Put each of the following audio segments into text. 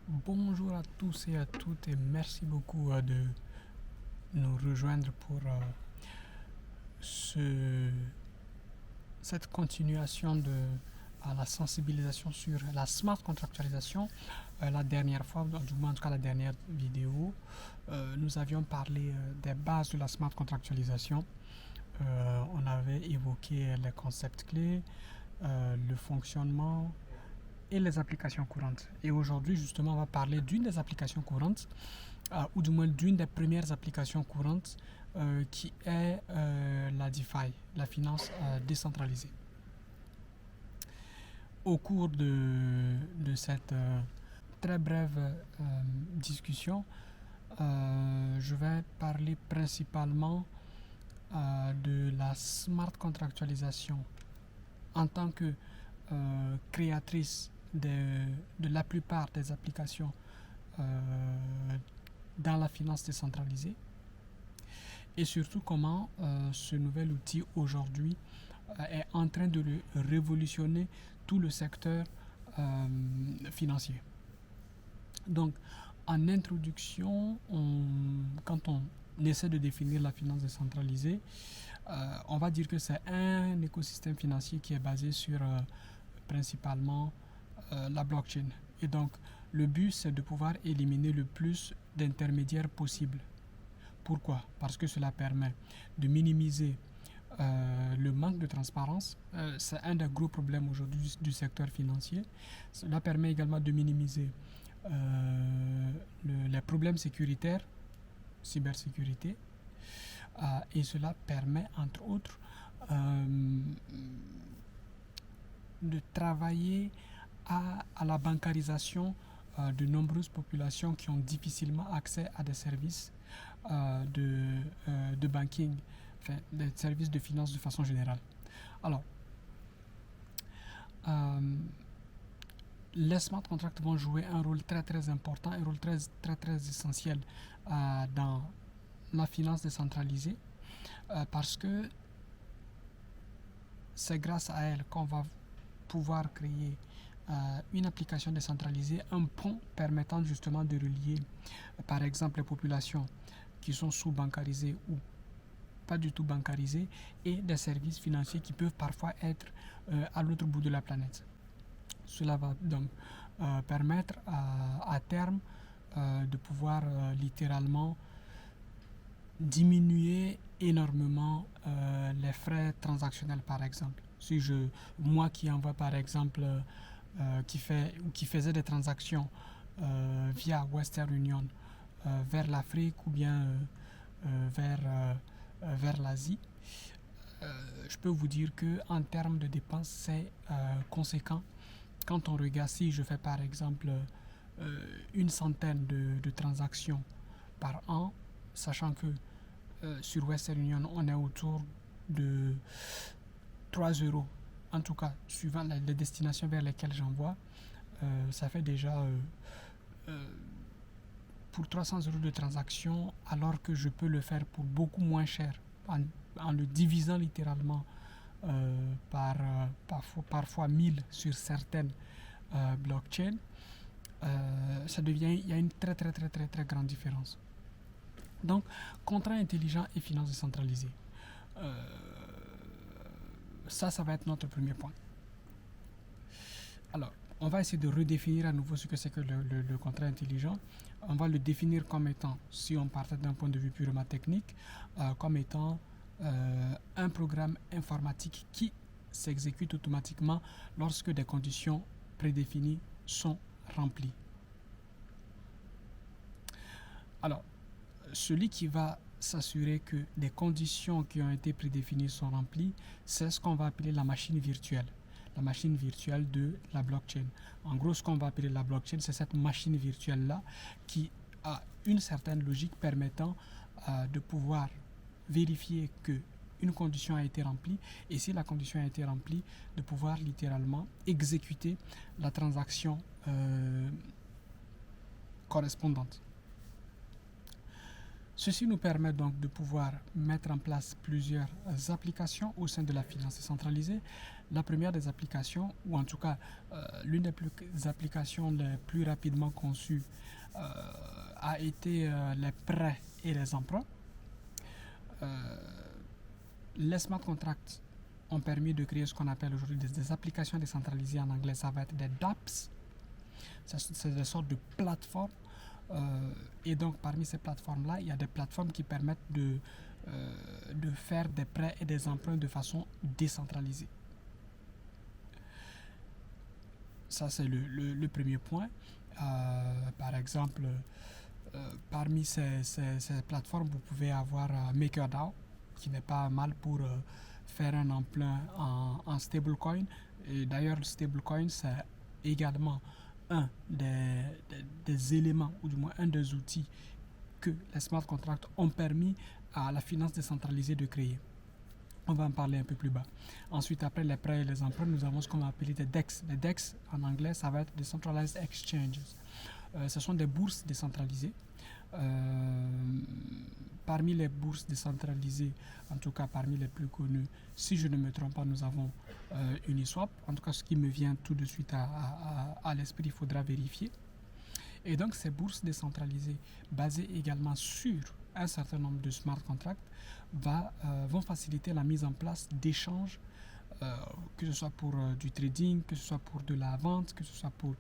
Bonjour à tous et à toutes et merci beaucoup de nous rejoindre pour ce, cette continuation de la sensibilisation sur la smart contractualisation. La dernière fois, du moins en tout cas la dernière vidéo, nous avions parlé des bases de la smart contractualisation. On avait évoqué les concepts clés, le fonctionnement, et les applications courantes. Et aujourd'hui, justement, on va parler d'une des applications courantes, ou du moins d'une des premières applications courantes, qui est la DeFi, la finance décentralisée. Au cours de cette très brève discussion, je vais parler principalement de la smart contractualisation en tant que créatrice de la plupart des applications dans la finance décentralisée et surtout comment ce nouvel outil aujourd'hui est en train de révolutionner tout le secteur financier. Donc, en introduction, quand on essaie de définir la finance décentralisée, on va dire que c'est un écosystème financier qui est basé sur principalement la blockchain. Et donc, le but, c'est de pouvoir éliminer le plus d'intermédiaires possible. Pourquoi? Parce que cela permet de minimiser le manque de transparence. C'est un des gros problèmes aujourd'hui du secteur financier. Cela permet également de minimiser les problèmes sécuritaires, cybersécurité, et cela permet entre autres de travailler à la bancarisation de nombreuses populations qui ont difficilement accès à des services de banking, enfin, des services de finance de façon générale. Alors, les smart contracts vont jouer un rôle très très important, un rôle très très très essentiel dans la finance décentralisée parce que c'est grâce à elle qu'on va pouvoir créer une application décentralisée, un pont permettant justement de relier par exemple les populations qui sont sous-bancarisées ou pas du tout bancarisées et des services financiers qui peuvent parfois être à l'autre bout de la planète. Cela va donc permettre à terme de pouvoir littéralement diminuer énormément les frais transactionnels par exemple. Si moi qui envoie par exemple qui faisait des transactions via Western Union vers l'Afrique ou bien vers l'Asie, je peux vous dire que en termes de dépenses c'est conséquent. Quand on regarde, si je fais par exemple une centaine de transactions par an, sachant que sur Western Union, on est autour de 3 euros. En tout cas, suivant les destinations vers lesquelles j'envoie, ça fait déjà pour 300 euros de transaction, alors que je peux le faire pour beaucoup moins cher, en le divisant littéralement parfois 1000 sur certaines blockchains. Il y a une très très très très très grande différence. Donc, contrat intelligent et finances décentralisées. Ça va être notre premier point. Alors, on va essayer de redéfinir à nouveau ce que c'est que le contrat intelligent. On va le définir comme étant, si on partait d'un point de vue purement technique, comme étant un programme informatique qui s'exécute automatiquement lorsque des conditions prédéfinies sont remplies. Alors, celui qui va s'assurer que des conditions qui ont été prédéfinies sont remplies, c'est ce qu'on va appeler la machine virtuelle. La machine virtuelle de la blockchain. En gros, ce qu'on va appeler la blockchain, c'est cette machine virtuelle-là qui a une certaine logique permettant de pouvoir vérifier que une condition a été remplie et si la condition a été remplie, de pouvoir littéralement exécuter la transaction correspondante. Ceci nous permet donc de pouvoir mettre en place plusieurs applications au sein de la finance décentralisée, La première des applications, ou en tout cas l'une des applications les plus rapidement conçues, a été les prêts et les emprunts. Les smart contracts ont permis de créer ce qu'on appelle aujourd'hui des applications décentralisées. En anglais, ça va être des dApps. C'est des sortes de plateformes. Et donc, parmi ces plateformes-là, il y a des plateformes qui permettent de faire des prêts et des emprunts de façon décentralisée. Ça, c'est le premier point. Par exemple, parmi ces plateformes, vous pouvez avoir MakerDAO, qui n'est pas mal pour faire un emprunt en stablecoin. Et d'ailleurs, le stablecoin, c'est également un des éléments, ou du moins un des outils que les smart contracts ont permis à la finance décentralisée de créer. On va en parler un peu plus bas. Ensuite, après les prêts et les emprunts, nous avons ce qu'on va appeler des DEX. Les DEX, en anglais, ça va être Decentralized Exchanges. Ce sont des bourses décentralisées. Parmi les bourses décentralisées, en tout cas parmi les plus connues, si je ne me trompe pas, nous avons Uniswap. En tout cas, ce qui me vient tout de suite à l'esprit, il faudra vérifier. Et donc, ces bourses décentralisées, basées également sur un certain nombre de smart contracts, vont faciliter la mise en place d'échanges, que ce soit pour du trading, que ce soit pour de la vente, que ce soit pour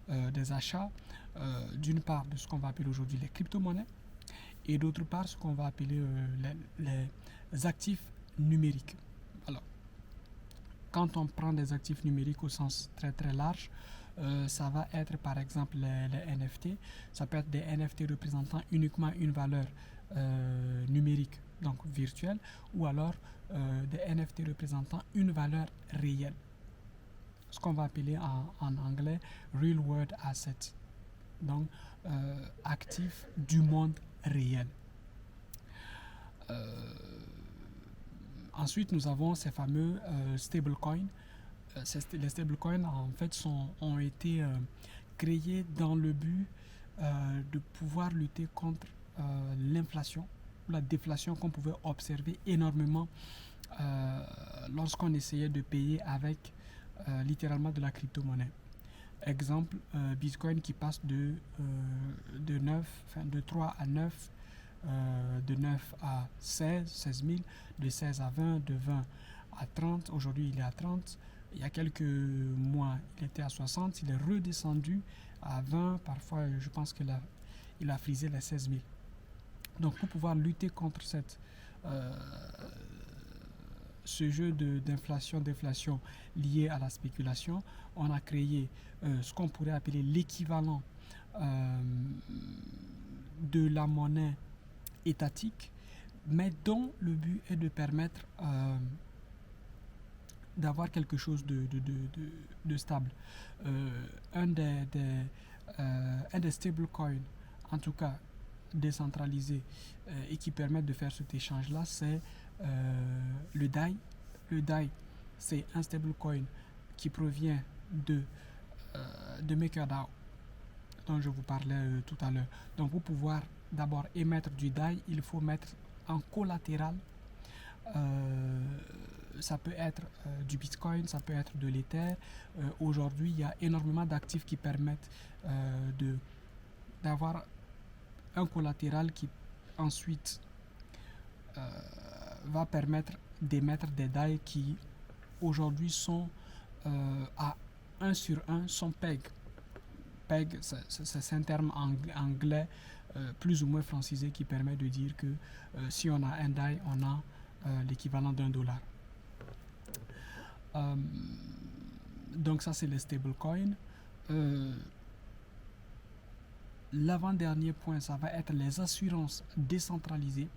des achats, d'une part de ce qu'on va appeler aujourd'hui les crypto-monnaies, et d'autre part ce qu'on va appeler les actifs numériques. Alors, quand on prend des actifs numériques au sens très très large, ça va être par exemple les NFT. Ça peut être des NFT représentant uniquement une valeur numérique, donc virtuelle, ou alors des NFT représentant une valeur réelle. Ce qu'on va appeler en anglais Real World Asset. Donc, actifs du monde réel. Ensuite, nous avons ces fameux stablecoins. Les stablecoins, en fait, ont été créés dans le but de pouvoir lutter contre l'inflation, la déflation qu'on pouvait observer énormément lorsqu'on essayait de payer avec littéralement de la crypto-monnaie. Exemple, Bitcoin qui passe de 3 à 9, de 9 à 16 000, de 16 à 20, de 20 à 30. Aujourd'hui, il est à 30. Il y a quelques mois, il était à 60. Il est redescendu à 20. Parfois, je pense qu'il a frisé les 16 000. Donc, pour pouvoir lutter contre ce jeu d'inflation, déflation lié à la spéculation, on a créé ce qu'on pourrait appeler l'équivalent de la monnaie étatique, mais dont le but est de permettre d'avoir quelque chose de stable. Un des stablecoins, en tout cas décentralisés, et qui permettent de faire cet échange-là, c'est le DAI. Le DAI, c'est un stablecoin qui provient de MakerDAO, dont je vous parlais tout à l'heure. Donc, pour pouvoir d'abord émettre du DAI, il faut mettre en collatéral. Ça peut être du Bitcoin, ça peut être de l'Ether. Aujourd'hui, il y a énormément d'actifs qui permettent d'avoir un collatéral qui ensuite va permettre d'émettre des DAI qui aujourd'hui sont à 1 sur 1, sont PEG. PEG, c'est un terme anglais plus ou moins francisé qui permet de dire que si on a un DAI, on a l'équivalent d'$1. Donc ça, c'est les stablecoins. L'avant-dernier point, ça va être les assurances décentralisées.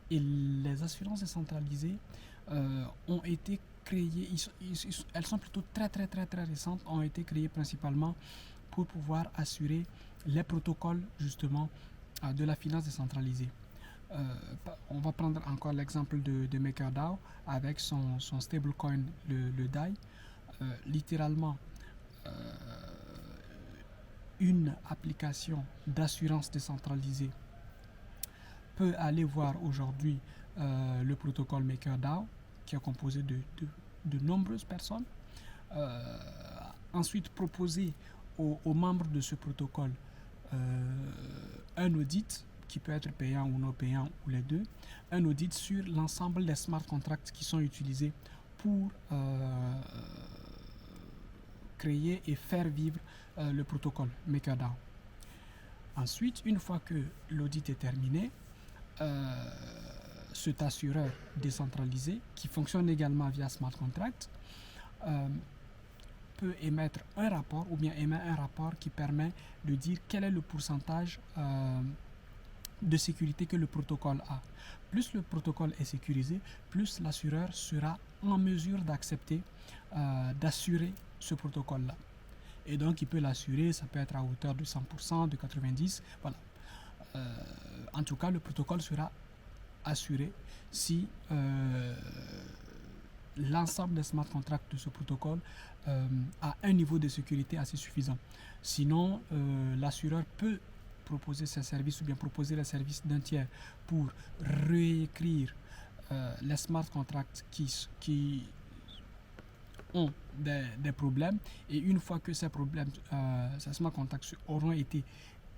Et les assurances décentralisées ont été créées, elles sont plutôt très récentes, ont été créées principalement pour pouvoir assurer les protocoles justement de la finance décentralisée. On va prendre encore l'exemple de MakerDAO avec son stablecoin, le DAI. Littéralement, une application d'assurance décentralisée peut aller voir aujourd'hui le protocole MakerDAO, qui est composé de nombreuses personnes, ensuite proposer aux membres de ce protocole un audit qui peut être payant ou non payant ou les deux, un audit sur l'ensemble des smart contracts qui sont utilisés pour créer et faire vivre le protocole MakerDAO. Ensuite, une fois que l'audit est terminé, cet assureur décentralisé, qui fonctionne également via smart contract, peut émettre un rapport ou bien émet un rapport qui permet de dire quel est le pourcentage de sécurité que le protocole a. Plus le protocole est sécurisé, plus l'assureur sera en mesure d'accepter, d'assurer ce protocole-là. Et donc, il peut l'assurer, ça peut être à hauteur de 100%, de 90%, voilà. En tout cas, le protocole sera assuré si l'ensemble des smart contracts de ce protocole a un niveau de sécurité assez suffisant. Sinon, l'assureur peut proposer ses services ou bien proposer les services d'un tiers pour réécrire les smart contracts qui ont des problèmes, et une fois que ces problèmes, ces smart contracts auront été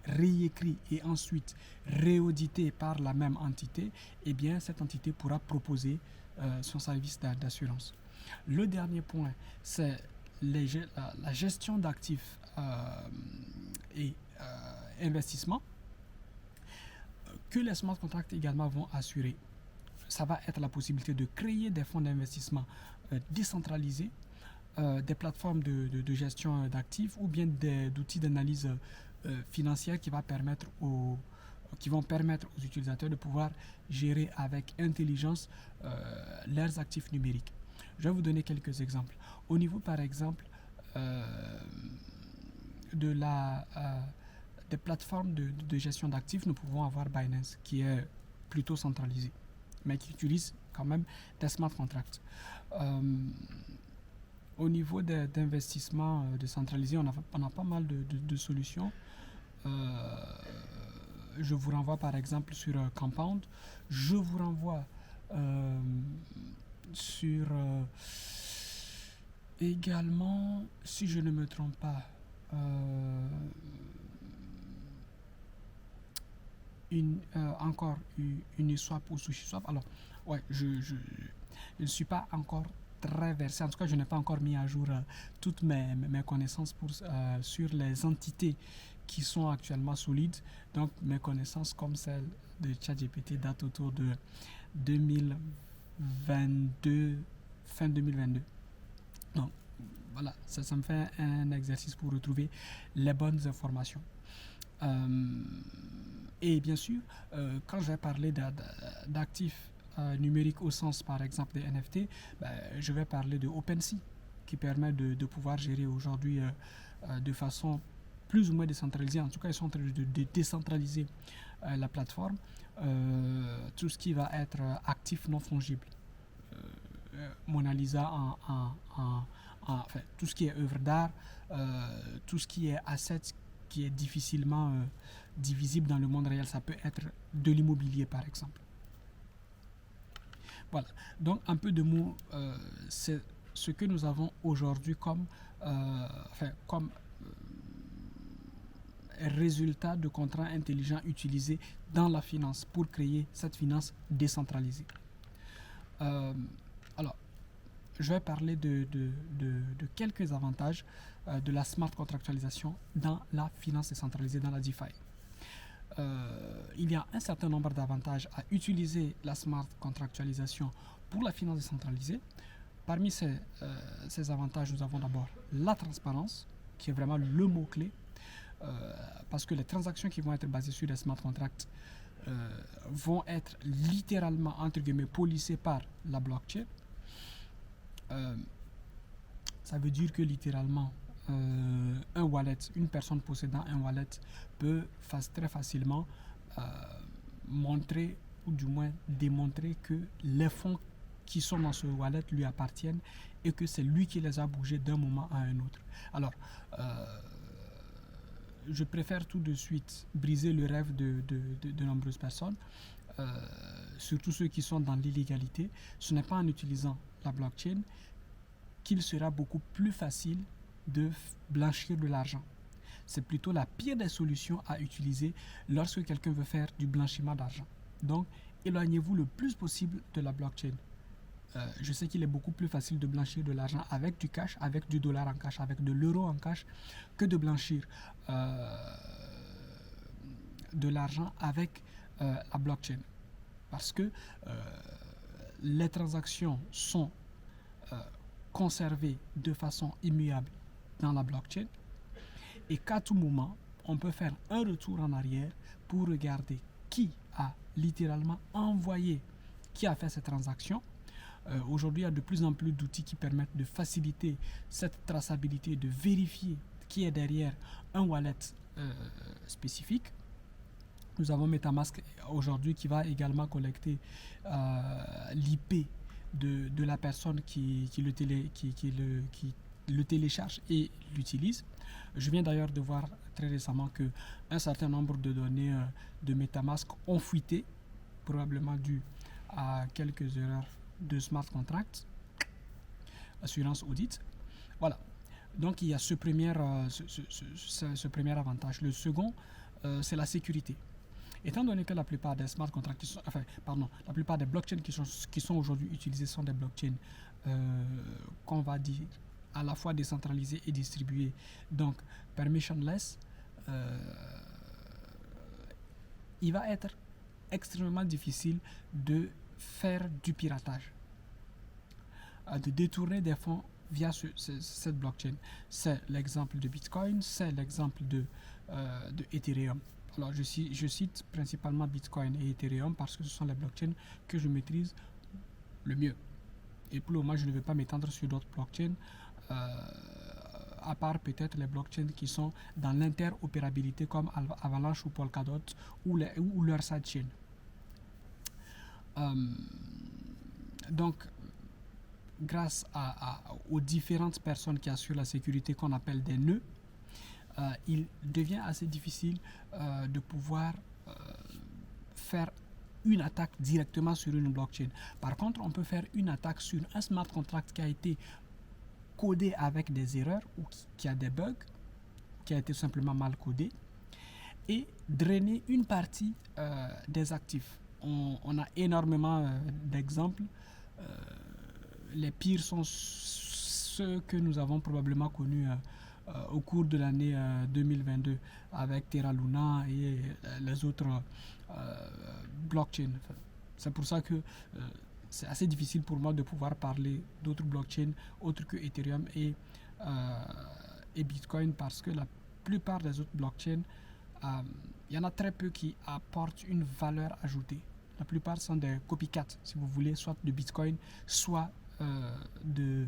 réécrits et ensuite réaudités par la même entité, eh bien cette entité pourra proposer son service d'assurance. Le dernier point, c'est la gestion d'actifs et investissements que les smart contracts également vont assurer. Ça va être la possibilité de créer des fonds d'investissement décentralisés, des plateformes de gestion d'actifs ou bien d'outils d'analyse financière qui vont permettre aux utilisateurs de pouvoir gérer avec intelligence leurs actifs numériques. Je vais vous donner quelques exemples. Au niveau, par exemple, des plateformes de gestion d'actifs, nous pouvons avoir Binance, qui est plutôt centralisé, mais qui utilise quand même des smart contracts. Au niveau d'investissement décentralisé, on a pas mal de solutions. Je vous renvoie par exemple sur Compound. Je vous renvoie sur également, si je ne me trompe pas, encore Uniswap ou SushiSwap. Alors, ouais, je ne suis pas encore très versé. En tout cas, je n'ai pas encore mis à jour toutes mes connaissances sur les entités qui sont actuellement solides. Donc, mes connaissances comme celles de ChatGPT datent autour de 2022, fin 2022. Donc, voilà, ça me fait un exercice pour retrouver les bonnes informations. Et bien sûr, quand je vais parler d'actifs numériques au sens, par exemple, des NFT, je vais parler de OpenSea, qui permet de pouvoir gérer aujourd'hui de façon plus ou moins décentralisée. En tout cas, ils sont en train de décentraliser la plateforme. Tout ce qui va être actif non fongible. Mona Lisa enfin, tout ce qui est œuvre d'art, tout ce qui est asset qui est difficilement divisible dans le monde réel. Ça peut être de l'immobilier, par exemple. Voilà. Donc, un peu de mots, c'est ce que nous avons aujourd'hui comme résultat de contrats intelligents utilisés dans la finance pour créer cette finance décentralisée. Alors, je vais parler de quelques avantages de la smart contractualisation dans la finance décentralisée, dans la DeFi. Il y a un certain nombre d'avantages à utiliser la smart contractualisation pour la finance décentralisée. Parmi ces avantages, nous avons d'abord la transparence, qui est vraiment le mot-clé, parce que les transactions qui vont être basées sur les smart contracts vont être littéralement, entre guillemets, policées par la blockchain. Ça veut dire que littéralement, un wallet, une personne possédant un wallet peut très facilement montrer ou du moins démontrer que les fonds qui sont dans ce wallet lui appartiennent et que c'est lui qui les a bougés d'un moment à un autre. Alors, je préfère tout de suite briser le rêve de nombreuses personnes, surtout ceux qui sont dans l'illégalité. Ce n'est pas en utilisant la blockchain qu'il sera beaucoup plus facile de blanchir de l'argent. C'est plutôt la pire des solutions à utiliser lorsque quelqu'un veut faire du blanchiment d'argent. Donc, éloignez-vous le plus possible de la blockchain. Je sais qu'il est beaucoup plus facile de blanchir de l'argent avec du cash, avec du dollar en cash, avec de l'euro en cash, que de blanchir de l'argent avec la blockchain. Parce que les transactions sont conservées de façon immuable dans la blockchain et qu'à tout moment, on peut faire un retour en arrière pour regarder qui a littéralement envoyé, qui a fait cette transaction. Aujourd'hui, il y a de plus en plus d'outils qui permettent de faciliter cette traçabilité, de vérifier qui est derrière un wallet spécifique. Nous avons MetaMask aujourd'hui qui va également collecter l'IP de la personne qui le télécharge et l'utilise. Je viens d'ailleurs de voir très récemment qu'un certain nombre de données de MetaMask ont fuité, probablement dû à quelques erreurs de smart contracts, assurance audit. Voilà. Donc il y a ce premier avantage. Le second, c'est la sécurité. Étant donné que la plupart des smart contracts, la plupart des blockchains qui sont aujourd'hui utilisées sont des blockchains qu'on va dire à la fois décentralisées et distribuées, donc permissionless, il va être extrêmement difficile de faire du piratage, de détourner des fonds via cette blockchain. C'est l'exemple de Bitcoin, c'est l'exemple de Ethereum. Alors je cite principalement Bitcoin et Ethereum parce que ce sont les blockchains que je maîtrise le mieux. Et pour le moment, je ne vais pas m'étendre sur d'autres blockchains, à part peut-être les blockchains qui sont dans l'interopérabilité comme Avalanche ou Polkadot ou leur sidechain. Donc, grâce aux différentes personnes qui assurent la sécurité qu'on appelle des nœuds, il devient assez difficile de pouvoir faire une attaque directement sur une blockchain. Par contre, on peut faire une attaque sur un smart contract qui a été codé avec des erreurs ou qui a des bugs, qui a été simplement mal codé, et drainer une partie des actifs. On a énormément d'exemples. Les pires sont ceux que nous avons probablement connus au cours de l'année 2022 avec Terra Luna et les autres blockchains. C'est pour ça que c'est assez difficile pour moi de pouvoir parler d'autres blockchains autres que Ethereum et Bitcoin, parce que la plupart des autres blockchains, il y en a très peu qui apportent une valeur ajoutée. La plupart sont des copycats, si vous voulez, soit de Bitcoin, soit de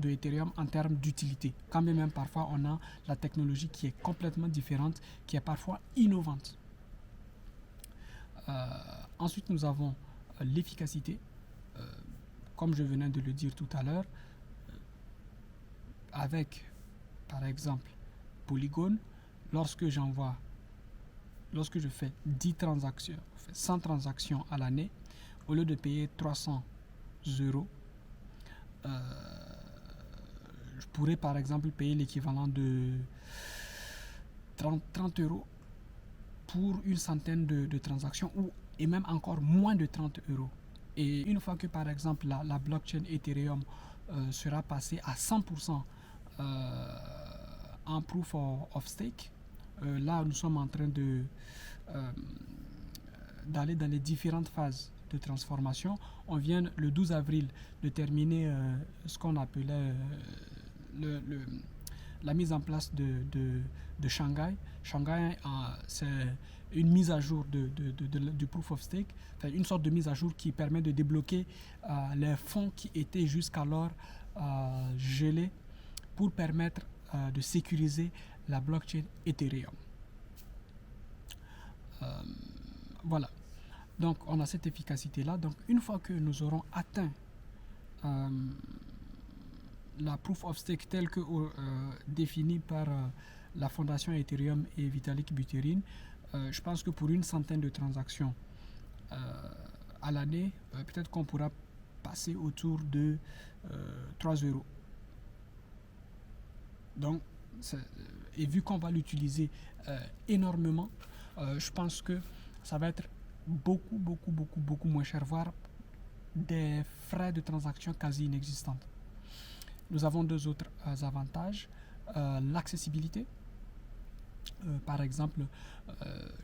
Ethereum en termes d'utilité. Quand même parfois on a la technologie qui est complètement différente, qui est parfois innovante. Ensuite nous avons l'efficacité, comme je venais de le dire tout à l'heure, avec par exemple Polygon, lorsque je fais 10 transactions, 100 transactions à l'année, au lieu de payer 300 €, je pourrais par exemple payer l'équivalent de 30 € pour une centaine de transactions, et même encore moins de 30 €. Et une fois que par exemple la blockchain Ethereum sera passée à 100% en proof of stake, là nous sommes en train d'aller dans les différentes phases de transformation. On vient le 12 avril de terminer ce qu'on appelait la mise en place de Shanghai. Shanghai, c'est une mise à jour du proof of stake, enfin, une sorte de mise à jour qui permet de débloquer les fonds qui étaient jusqu'alors gelés pour permettre de sécuriser la blockchain Ethereum. Voilà. Donc on a cette efficacité là. Donc une fois que nous aurons atteint la proof of stake telle que définie par la fondation Ethereum et Vitalik Buterin, je pense que pour une centaine de transactions à l'année, peut-être qu'on pourra passer autour de 3 euros. Donc, et vu qu'on va l'utiliser énormément, je pense que ça va être beaucoup moins cher, voire des frais de transaction quasi inexistantes. Nous avons deux autres avantages. L'accessibilité. Par exemple,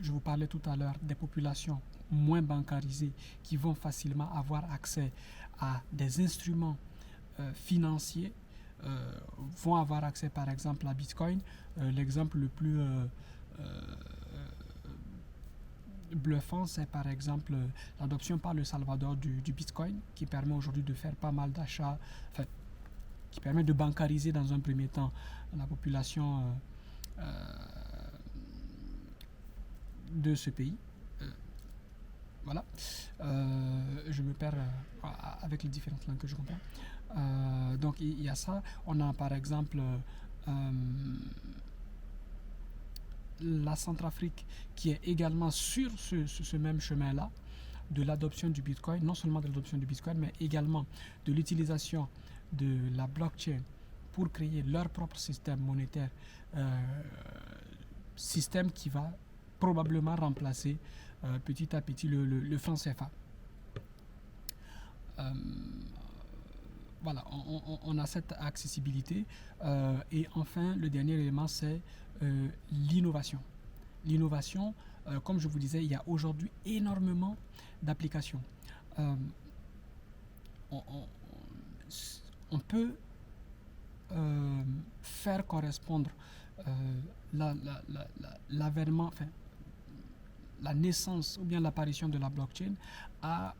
je vous parlais tout à l'heure des populations moins bancarisées qui vont facilement avoir accès à des instruments financiers, vont avoir accès par exemple à Bitcoin. L'exemple le plus bluffant, c'est par exemple l'adoption par le Salvador du Bitcoin, qui permet aujourd'hui de faire pas mal d'achats, enfin, qui permet de bancariser dans un premier temps la population de ce pays. Voilà. Je me perds avec les différentes langues que je comprends. Donc il y a ça. On a par exemple la Centrafrique qui est également sur ce même chemin-là de l'adoption du Bitcoin, non seulement de l'adoption du Bitcoin, mais également de l'utilisation de la blockchain pour créer leur propre système monétaire, système qui va probablement remplacer petit à petit le franc CFA. Voilà, on a cette accessibilité. Et enfin, le dernier élément, c'est l'innovation. L'innovation, comme je vous disais, il y a aujourd'hui énormément d'applications. On peut faire correspondre l'avènement, enfin, la naissance ou bien l'apparition de la blockchain à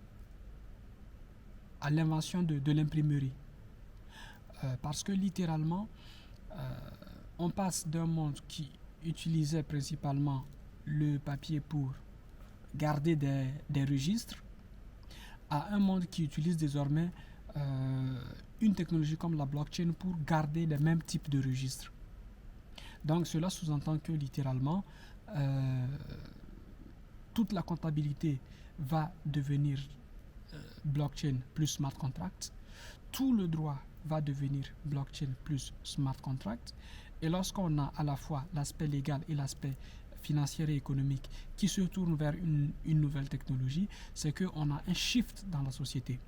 l'invention de l'imprimerie. Parce que littéralement, on passe d'un monde qui utilisait principalement le papier pour garder des registres à un monde qui utilise désormais une technologie comme la blockchain pour garder les mêmes types de registres. Donc cela sous-entend que littéralement toute la comptabilité va devenir blockchain plus smart contract. Tout le droit va devenir blockchain plus smart contract. Et lorsqu'on a à la fois l'aspect légal et l'aspect financier et économique qui se tournent vers une nouvelle technologie, c'est qu'on a un shift dans la société.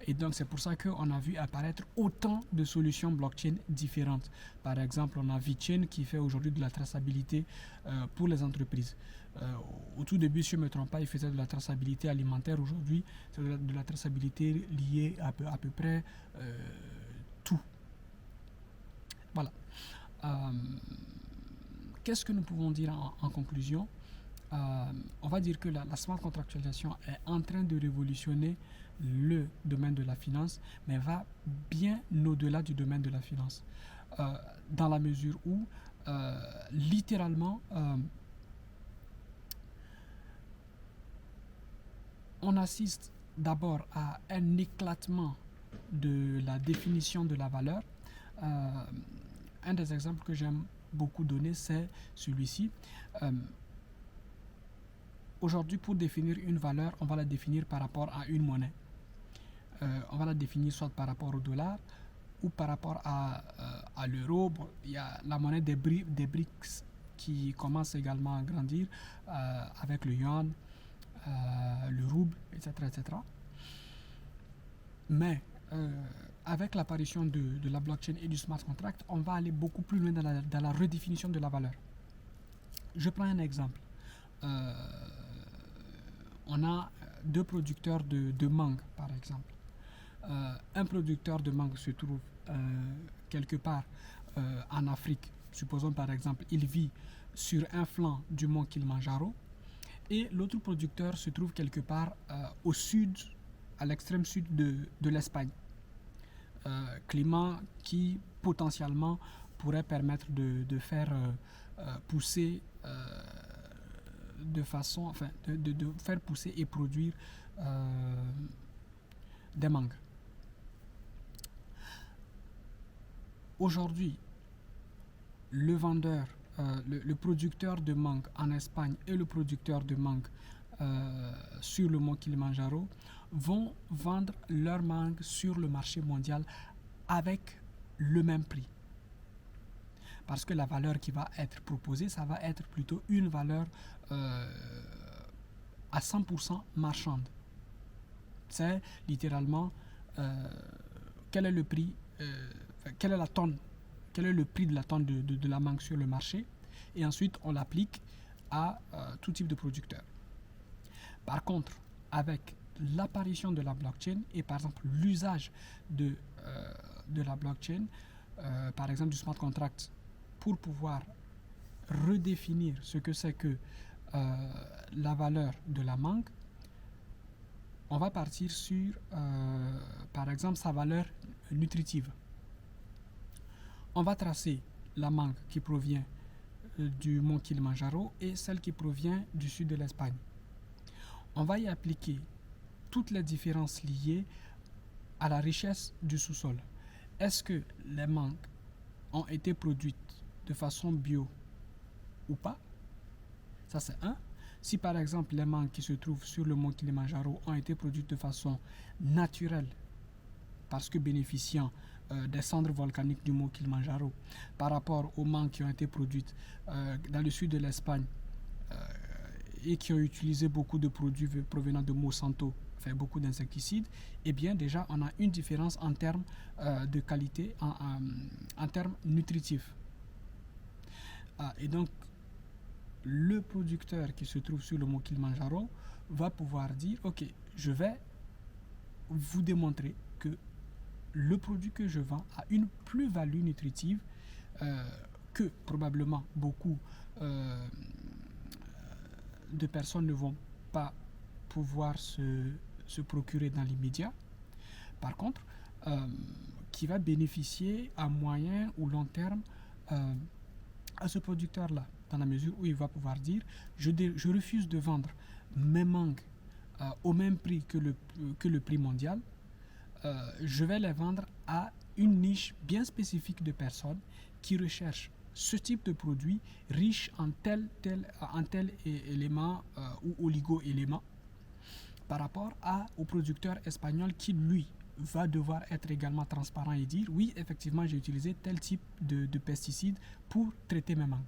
Et donc c'est pour ça qu'on a vu apparaître autant de solutions blockchain différentes. Par exemple, on a VeChain qui fait aujourd'hui de la traçabilité pour les entreprises. Au tout début, si je ne me trompe pas, il faisait de la traçabilité alimentaire. Aujourd'hui, c'est de la traçabilité liée à peu près tout. Voilà. Qu'est-ce que nous pouvons dire en conclusion? On va dire que la smart contractualisation est en train de révolutionner le domaine de la finance, mais va bien au-delà du domaine de la finance. Dans la mesure où, littéralement, on assiste d'abord à un éclatement de la définition de la valeur. Un des exemples que j'aime beaucoup donner, c'est celui-ci. Aujourd'hui, pour définir une valeur, on va la définir par rapport à une monnaie. On va la définir soit par rapport au dollar ou par rapport à l'euro. Bon, il y a la monnaie des BRICS qui commence également à grandir avec le yuan, le rouble, etc. etc. Mais avec l'apparition de la blockchain et du smart contract, on va aller beaucoup plus loin dans la redéfinition de la valeur. Je prends un exemple. On a deux producteurs de mangue, par exemple. Un producteur de mangue se trouve quelque part en Afrique. Supposons par exemple, il vit sur un flanc du mont Kilimandjaro, et l'autre producteur se trouve quelque part au sud, à l'extrême sud de l'Espagne. Climat qui potentiellement pourrait permettre de faire pousser de façon, enfin, de faire pousser et produire des mangues. Aujourd'hui, le vendeur, le producteur de mangue en Espagne et le producteur de mangue sur le mont Kilimandjaro vont vendre leur mangue sur le marché mondial avec le même prix. Parce que la valeur qui va être proposée, ça va être plutôt une valeur à 100% marchande. C'est littéralement quel est le prix, quelle est la tonne, quel est le prix de la tonne de la mangue sur le marché, et ensuite on l'applique à tout type de producteur. Par contre, avec l'apparition de la blockchain et par exemple l'usage de la blockchain, par exemple du smart contract, pour pouvoir redéfinir ce que c'est que la valeur de la mangue, on va partir sur, par exemple, sa valeur nutritive. On va tracer la mangue qui provient du mont Kilimandjaro et celle qui provient du sud de l'Espagne. On va y appliquer toutes les différences liées à la richesse du sous-sol. Est-ce que les mangues ont été produites de façon bio ou pas? Ça, c'est un. Si par exemple les mangues qui se trouvent sur le mont Kilimandjaro ont été produites de façon naturelle, parce que bénéficiant des cendres volcaniques du mont Kilimandjaro, par rapport aux mangues qui ont été produites dans le sud de l'Espagne et qui ont utilisé beaucoup de produits provenant de Monsanto, enfin beaucoup d'insecticides, eh bien déjà on a une différence en termes de qualité, en termes nutritifs. Et donc le producteur qui se trouve sur le mont Kilimandjaro va pouvoir dire ok, je vais vous démontrer que le produit que je vends a une plus-value nutritive que probablement beaucoup de personnes ne vont pas pouvoir se procurer dans l'immédiat. Par contre, qui va bénéficier à moyen ou long terme à ce producteur-là, dans la mesure où il va pouvoir dire je refuse de vendre mes mangues au même prix que le prix mondial, je vais les vendre à une niche bien spécifique de personnes qui recherchent ce type de produit riche en tel élément ou oligo-élément par rapport au producteur espagnol qui, lui, va devoir être également transparent et dire oui, effectivement, j'ai utilisé tel type de pesticides pour traiter mes mangues.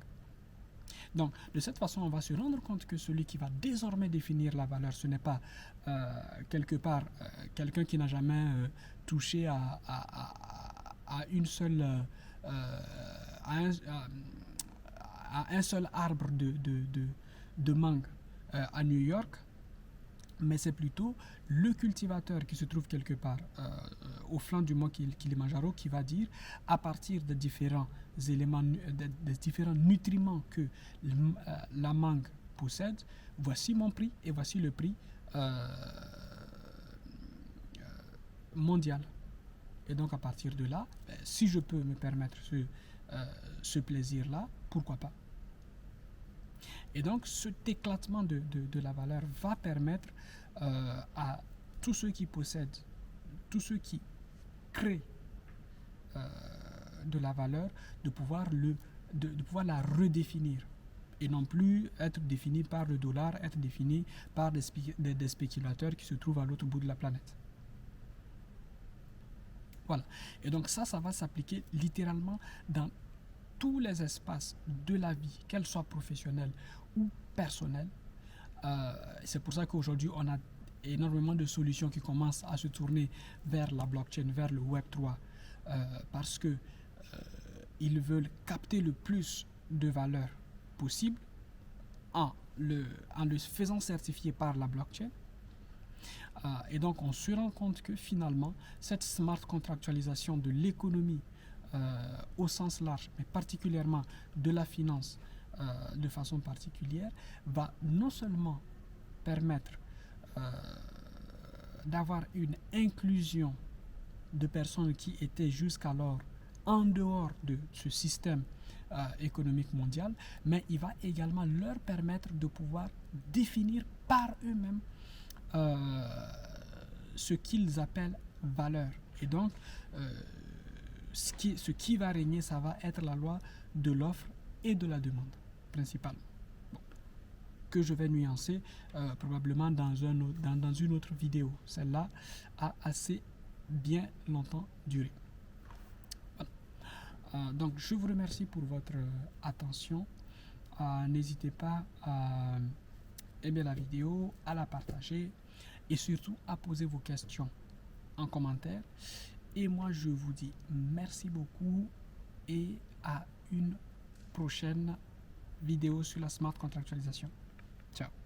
Donc, de cette façon, on va se rendre compte que celui qui va désormais définir la valeur, ce n'est pas quelque part quelqu'un qui n'a jamais touché à une seule à un seul arbre de mangue à New York, mais c'est plutôt le cultivateur qui se trouve quelque part au flanc du mont Kilimandjaro qui va dire, à partir des différents éléments, des différents nutriments que la mangue possède, voici mon prix et voici le prix mondial. Et donc à partir de là, si je peux me permettre ce plaisir-là, pourquoi pas? Et donc cet éclatement de la valeur va permettre à tous ceux qui possèdent, tous ceux qui créent de la valeur, de pouvoir la redéfinir et non plus être définie par le dollar, être définie par des spéculateurs qui se trouvent à l'autre bout de la planète. Voilà. Et donc ça va s'appliquer littéralement dans tous les espaces de la vie, qu'elle soit professionnelle ou personnelle. C'est pour ça qu'aujourd'hui, on a énormément de solutions qui commencent à se tourner vers la blockchain, vers le Web3, parce que ils veulent capter le plus de valeur possible en le faisant certifier par la blockchain. Et donc, on se rend compte que finalement, cette smart contractualisation de l'économie au sens large, mais particulièrement de la finance de façon particulière, va non seulement permettre d'avoir une inclusion de personnes qui étaient jusqu'alors en dehors de ce système économique mondial, mais il va également leur permettre de pouvoir définir par eux-mêmes ce qu'ils appellent valeur. Et donc, ce qui va régner, ça va être la loi de l'offre et de la demande, principalement. Bon. que je vais nuancer probablement dans une autre vidéo. Celle-là a assez bien longtemps duré. Voilà. Donc, je vous remercie pour votre attention. N'hésitez pas à aimer la vidéo, à la partager et surtout à poser vos questions en commentaire. Et moi, je vous dis merci beaucoup et à une prochaine vidéo sur la smart contractualisation. Ciao.